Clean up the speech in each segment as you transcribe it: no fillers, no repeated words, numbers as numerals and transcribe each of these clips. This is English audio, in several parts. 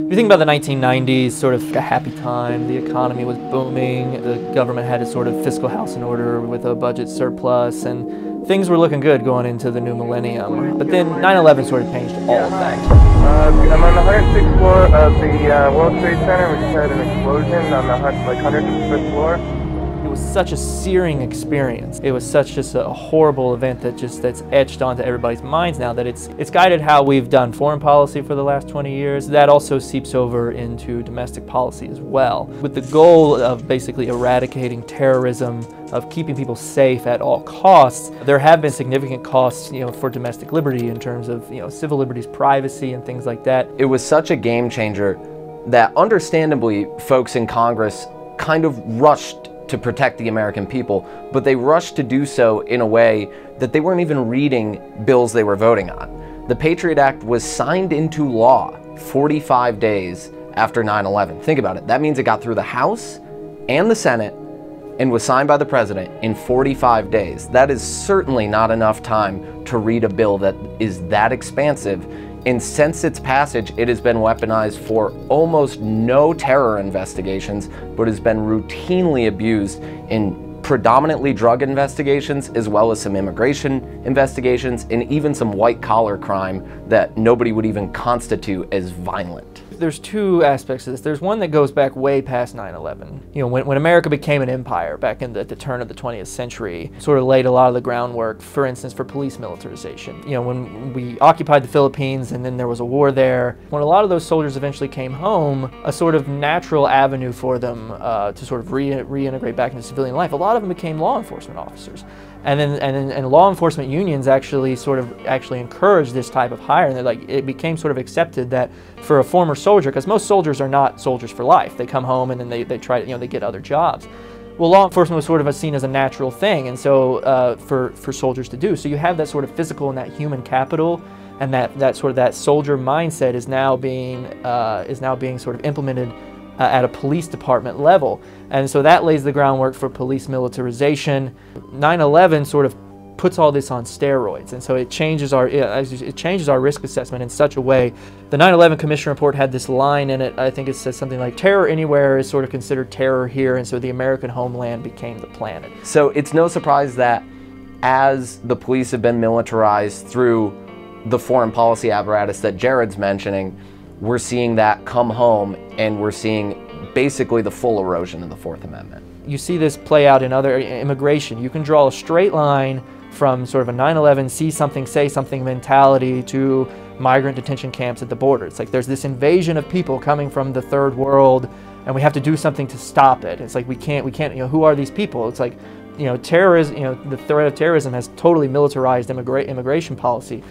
If you think about the 1990s, sort of a happy time, the economy was booming, the government had its sort of fiscal house in order with a budget surplus, and things were looking good going into the new millennium. But then 9/11 sort of changed all of that. I'm on the 106th floor of the World Trade Center. We just had an explosion on the 105th floor. It was such a searing experience. It was such just a horrible event that's etched onto everybody's minds now, that it's guided how we've done foreign policy for the last 20 years. That also seeps over into domestic policy as well, with the goal of basically eradicating terrorism, of keeping people safe at all costs. There have been significant costs, for domestic liberty in terms of, civil liberties, privacy, and things like that. It was such a game changer that understandably folks in Congress kind of rushed to protect the American people, but they rushed to do so in a way that they weren't even reading bills they were voting on. The Patriot Act was signed into law 45 days after 9/11. Think about it. That means it got through the House and the Senate and was signed by the president in 45 days. That is certainly not enough time to read a bill that is that expansive. And since its passage, it has been weaponized for almost no terror investigations, but has been routinely abused in predominantly drug investigations, as well as some immigration investigations, and even some white-collar crime that nobody would even constitute as violent. There's two aspects of this. There's one that goes back way past 9/11. When America became an empire back at the turn of the 20th century, sort of laid a lot of the groundwork, for instance, for police militarization. When we occupied the Philippines and then there was a war there, when a lot of those soldiers eventually came home, a sort of natural avenue for them to sort of reintegrate back into civilian life, a lot of them became law enforcement officers. And law enforcement unions actually encouraged this type of hire, and it became sort of accepted that for a former soldier, because most soldiers are not soldiers for life, they come home and then they try, they get other jobs. Well, law enforcement was sort of seen as a natural thing, and so for soldiers to do. So you have that sort of physical and that human capital, and that soldier mindset is now being sort of implemented at a police department level. And so that lays the groundwork for police militarization. 9/11 sort of puts all this on steroids, and so it changes our risk assessment in such a way. The 9/11 Commission report had this line in it, I think it says something like, terror anywhere is sort of considered terror here, and so the American homeland became the planet. So it's no surprise that as the police have been militarized through the foreign policy apparatus that Jared's mentioning, we're seeing that come home, and we're seeing basically the full erosion of the Fourth Amendment. You see this play out in other immigration. You can draw a straight line from sort of a 9/11 see something, say something mentality to migrant detention camps at the border. It's like there's this invasion of people coming from the third world, and we have to do something to stop it. It's like we can't, who are these people? It's like, terrorism, the threat of terrorism has totally militarized immigration policy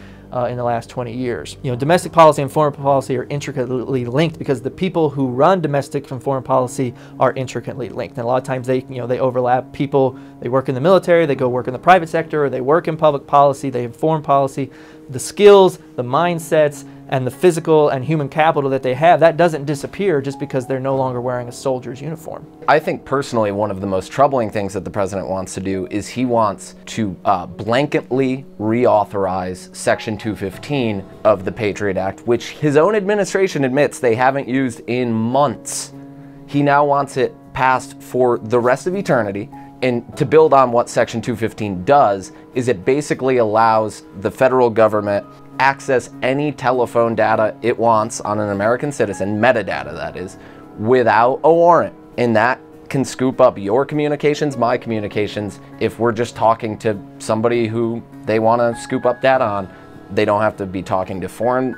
in the last 20 years. Domestic policy and foreign policy are intricately linked because the people who run domestic and foreign policy are intricately linked. And a lot of times they overlap. People, they work in the military, they go work in the private sector, or they work in public policy, they have foreign policy. The skills, the mindsets, and the physical and human capital that they have, that doesn't disappear just because they're no longer wearing a soldier's uniform. I think personally one of the most troubling things that the president wants to do is he wants to blanketly reauthorize Section 215 of the Patriot Act, which his own administration admits they haven't used in months. He now wants it passed for the rest of eternity. And to build on what Section 215 does, is it basically allows the federal government access any telephone data it wants on an American citizen, metadata that is, without a warrant. And that can scoop up your communications, my communications. If we're just talking to somebody who they want to scoop up data on, they don't have to be talking to foreign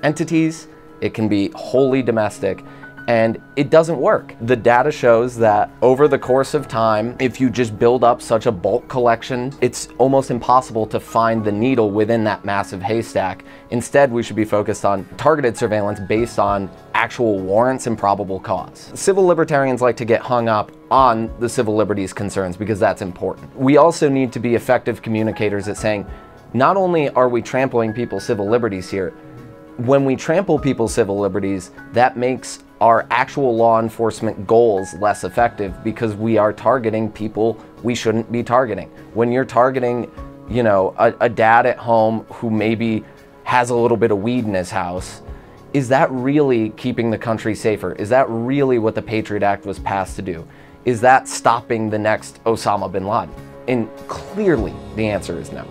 entities. It can be wholly domestic. And it doesn't work. The data shows that over the course of time, if you just build up such a bulk collection, it's almost impossible to find the needle within that massive haystack. Instead, we should be focused on targeted surveillance based on actual warrants and probable cause. Civil libertarians like to get hung up on the civil liberties concerns because that's important. We also need to be effective communicators at saying, not only are we trampling people's civil liberties here, when we trample people's civil liberties, that makes our actual law enforcement goals less effective because we are targeting people we shouldn't be targeting. When you're targeting, a dad at home who maybe has a little bit of weed in his house, Is that really keeping the country safer? Is that really what the Patriot Act was passed to do? Is that stopping the next Osama bin Laden? And clearly the answer is no.